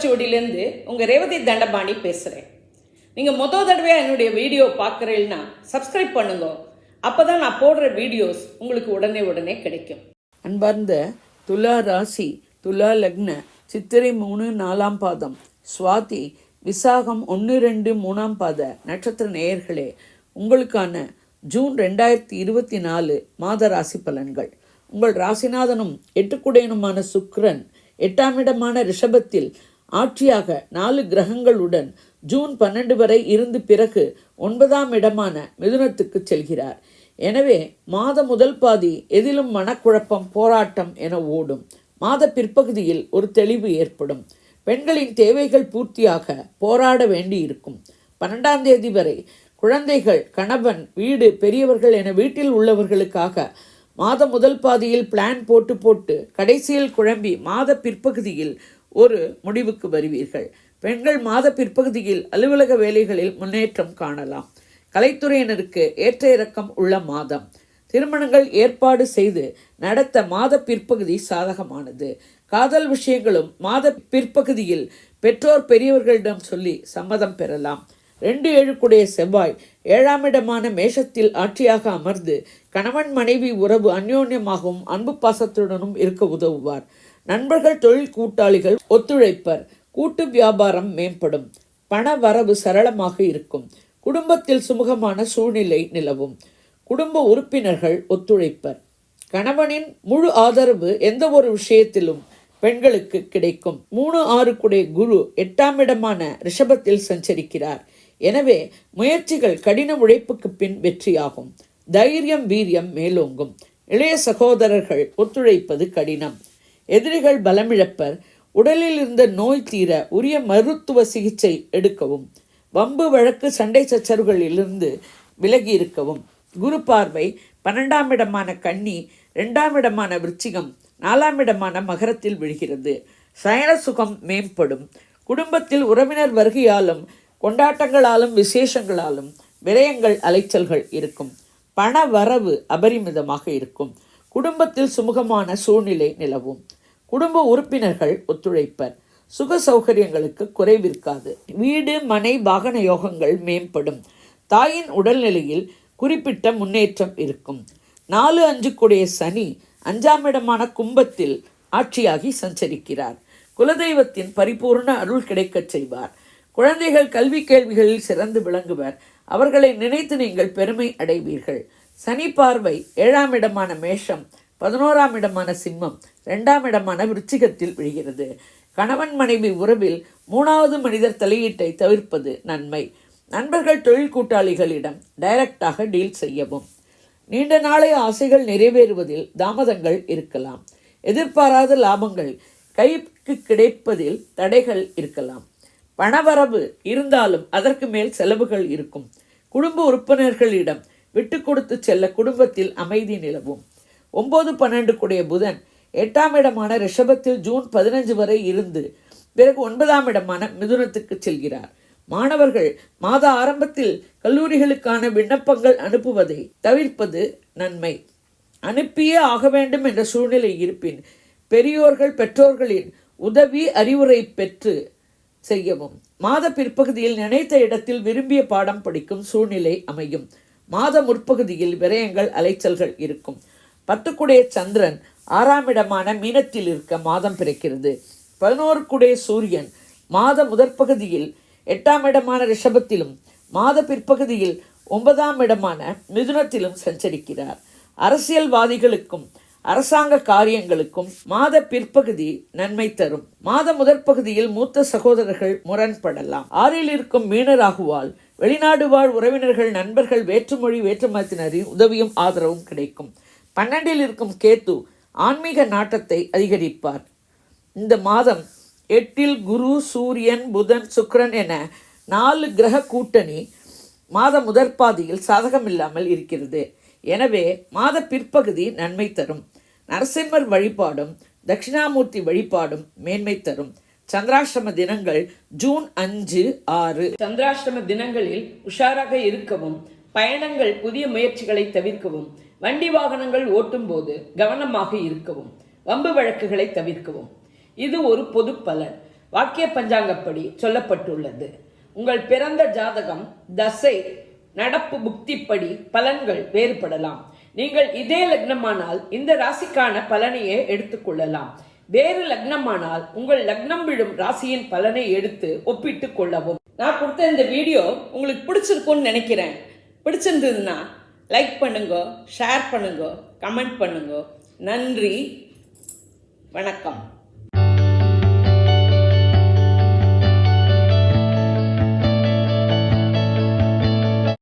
ஓலைச்சுவடியிலேருந்து உங்கள் ரேவதி தண்டபாணி பேசுகிறேன். நீங்கள் தடவையாக என்னுடைய வீடியோ பார்க்குறீங்கன்னா சப்ஸ்கிரைப் பண்ணுங்க. அப்போ தான் நான் போடுற வீடியோஸ் உங்களுக்கு உடனே கிடைக்கும். அன்பார்ந்த துலா ராசி, துலா லக்ன, சித்திரை 3 4ஆம் பாதம், சுவாதி விசாகம் 1 2 3ஆம் பாத நட்சத்திர நேயர்களே, உங்களுக்கான ஜூன் 2024 மாத ராசி பலன்கள். உங்கள் ராசிநாதனும் 8 சுக்கிரன் 8ஆம் இடமான ரிஷபத்தில் ஆட்சியாக 4 கிரகங்களுடன் ஜூன் 12 வரை இருந்து பிறகு 9ஆம் இடமான மிதுனத்துக்கு செல்கிறார். எனவே மாத முதல் பாதி எதிலும் மனக்குழப்பம், போராட்டம் என ஓடும். மாத பிற்பகுதியில் ஒரு தெளிவு ஏற்படும். பெண்களின் தேவைகள் பூர்த்தியாக போராட வேண்டி இருக்கும். 12ஆம் தேதி வரை குழந்தைகள், கணவன், வீடு, பெரியவர்கள் என வீட்டில் உள்ளவர்களுக்காக மாத முதல் பாதியில் பிளான் போட்டு கடைசியில் குழம்பி மாத பிற்பகுதியில் ஒரு முடிவுக்கு வருவீர்கள். பெண்கள் மாத பிற்பகுதியில் அலுவலக வேலைகளில் முன்னேற்றம் காணலாம். கலைத்துறையினருக்கு ஏற்ற இறக்கம் உள்ள மாதம். திருமணங்கள் ஏற்பாடு செய்து நடத்த மாத பிற்பகுதி சாதகமானது. காதல் விஷயங்களும் மாத பிற்பகுதியில் பெற்றோர் பெரியவர்களிடம் சொல்லி சம்மதம் பெறலாம். 2-7 செவ்வாய் 7ஆம் இடமான மேஷத்தில் ஆட்சியாக அமர்ந்து கணவன் மனைவி உறவு அந்யோன்யமாகவும் அன்பு பாசத்துடனும் இருக்க உதவுவார். நண்பர்கள், தொழில் கூட்டாளிகள் ஒத்துழைப்பர். கூட்டு வியாபாரம் மேம்படும். பண வரவு சரளமாக இருக்கும். குடும்பத்தில் சுமூகமான சூழ்நிலை நிலவும். குடும்ப உறுப்பினர்கள் ஒத்துழைப்பர். கணவனின் முழு ஆதரவு எந்த ஒரு விஷயத்திலும் பெண்களுக்கு கிடைக்கும். 3-6 குரு 8ஆம் இடமான ரிஷபத்தில் சஞ்சரிக்கிறார். எனவே முயற்சிகள் கடின உழைப்புக்கு பின் வெற்றியாகும். தைரியம், வீரியம் மேலோங்கும். இளைய சகோதரர்கள் ஒத்துழைப்பது கடினம். எதிரிகள் பலமிழப்பர். உடலில் இருந்த நோய் தீர உரிய மருத்துவ சிகிச்சை எடுக்கவும். வம்பு, வழக்கு, சண்டை சச்சரவுகளிலிருந்து விலகி இருக்கவும். குரு பார்வை 12ஆம் இடமான கன்னி, 2ஆம் இடமான விருச்சிகம், 4ஆம் இடமான மகரத்தில் விழுகிறது. சயன சுகம் மேம்படும். குடும்பத்தில் உறவினர் வருகையாலும் கொண்டாட்டங்களாலும் விசேஷங்களாலும் விரயங்கள், அலைச்சல்கள் இருக்கும். பண வரவு அபரிமிதமாக இருக்கும். குடும்பத்தில் சுமூகமான சூழ்நிலை நிலவும். குடும்ப உறுப்பினர்கள் ஒத்துழைப்பர். சுக சௌகரியங்களுக்கு குறைவிருக்காது. வீடு, மனை, வாகன யோகங்கள் மேம்படும். தாயின் உடல்நிலையில் குறிப்பிட்ட முன்னேற்றம் இருக்கும். 4-5 சனி 5ஆம் இடமான கும்பத்தில் ஆட்சியாகி சஞ்சரிக்கிறார். குலதெய்வத்தின் பரிபூர்ண அருள் கிடைக்கச் செய்வார். குழந்தைகள் கல்வி கேள்விகளில் சிறந்து விளங்குவர். அவர்களை நினைத்து நீங்கள் பெருமை அடைவீர்கள். சனி பார்வை 7ஆம் இடமான மேஷம், 11ஆம் இடமான சிம்மம், 2ஆம் இடமான விருச்சிகத்தில் விழுகிறது. கணவன் மனைவி உறவில் 3வது மனிதர் தலையீட்டை தவிர்ப்பது நன்மை. நண்பர்கள், தொழில் கூட்டாளிகளிடம் டைரக்டாக டீல் செய்யவும். நீண்ட நாளைய ஆசைகள் நிறைவேறுவதில் தாமதங்கள் இருக்கலாம். எதிர்பாராத லாபங்கள் கைக்கு கிடைப்பதில் தடைகள் இருக்கலாம். பணவரவு இருந்தாலும் அதற்கு மேல் செலவுகள் இருக்கும். குடும்ப உறுப்பினர்களிடம் விட்டு கொடுத்து செல்ல குடும்பத்தில் அமைதி நிலவும். 9-12 புதன் 8ஆம் இடமான ரிஷபத்தில் ஜூன் 15 வரை இருந்து பிறகு 9ஆம் இடமான மிதுனத்துக்கு செல்கிறார். மாணவர்கள் மாத ஆரம்பத்தில் கல்லூரிகளுக்கான விண்ணப்பங்கள் அனுப்புவதை தவிர்ப்பது நன்மை. அனுப்பியே ஆக வேண்டும் என்ற சூழ்நிலை இருப்பின் பெரியோர்கள், பெற்றோர்களின் உதவி, அறிவுரை பெற்று செய்யவும். மாத பிற்பகுதியில் நினைத்த இடத்தில் விரும்பிய பாடம் படிக்கும் சூழ்நிலை அமையும். மாத முற்பகுதியில் விரயங்கள், அலைச்சல்கள் இருக்கும். 10 சந்திரன் 6ஆம் இடமான மீனத்தில் இருக்க மாதம் பிறக்கிறது. 11 சூரியன் மாத முதற்பகுதியில் 8ஆம் இடமான ரிஷபத்திலும் மாத பிற்பகுதியில் 9ஆம் இடமான மிதுனத்திலும் சஞ்சரிக்கிறார். அரசியல்வாதிகளுக்கும் அரசாங்க காரியங்களுக்கும் மாத பிற்பகுதி நன்மை தரும். மாத முதற்பகுதியில் மூத்த சகோதரர்கள் முரண்படலாம். 6இல் இருக்கும் மீனராகுவால் வெளிநாடு வாழ் உறவினர்கள், நண்பர்கள், வேற்றுமொழி வேற்றுமதத்தினரின் உதவியும் ஆதரவும் கிடைக்கும். 12இல் இருக்கும் கேத்து ஆன்மீக நாட்டத்தை அதிகரிப்பார். இந்த மாதம் 8இல் குரு, சூரியன், புதன், சுக்கிரன் என 4 கிரக கூட்டணி மாத முதற்பாதியில் சாதகமில்லாமல் இருக்கிறது. எனவே மாத பிற்பகுதி நன்மை தரும். நரசிம்மர் வழிபாடும் தட்சிணாமூர்த்தி வழிபாடும் மேன்மை தரும். சந்திராஷ்டம தினங்கள் ஜூன் 5, 6. சந்திராஷ்டம தினங்களில் உஷாராக இருக்கவும், பயணங்கள், புதிய முயற்சிகளை தவிர்க்கவும், வண்டி வாகனங்கள் ஓட்டும் போது கவனமாக இருக்கவும், வம்பு வழக்குகளை தவிர்க்கவும். இது ஒரு பொது பலன். வாக்கிய பஞ்சாங்கப்படி சொல்லப்பட்டுள்ளது. உங்கள் பிறந்த ஜாதகம், தசை, நடப்பு புக்திப்படி பலன்கள் வேறுபடலாம். நீங்கள் இதே லக்னமானால் இந்த ராசிக்கான பலனையே எடுத்துக்கொள்ளலாம். வேறு லக்னமானால் உங்கள் லக்னம் விழும் ராசியின் பலனை எடுத்து ஒப்பிட்டு கொள்ளவும். நான் கொடுத்த இந்த வீடியோ உங்களுக்கு பிடிச்சிருக்கும்னு நினைக்கிறேன். பிடிச்சிருந்ததுன்னா லைக் பண்ணுங்க, ஷேர் பண்ணுங்க, கமெண்ட் பண்ணுங்க. நன்றி, வணக்கம்.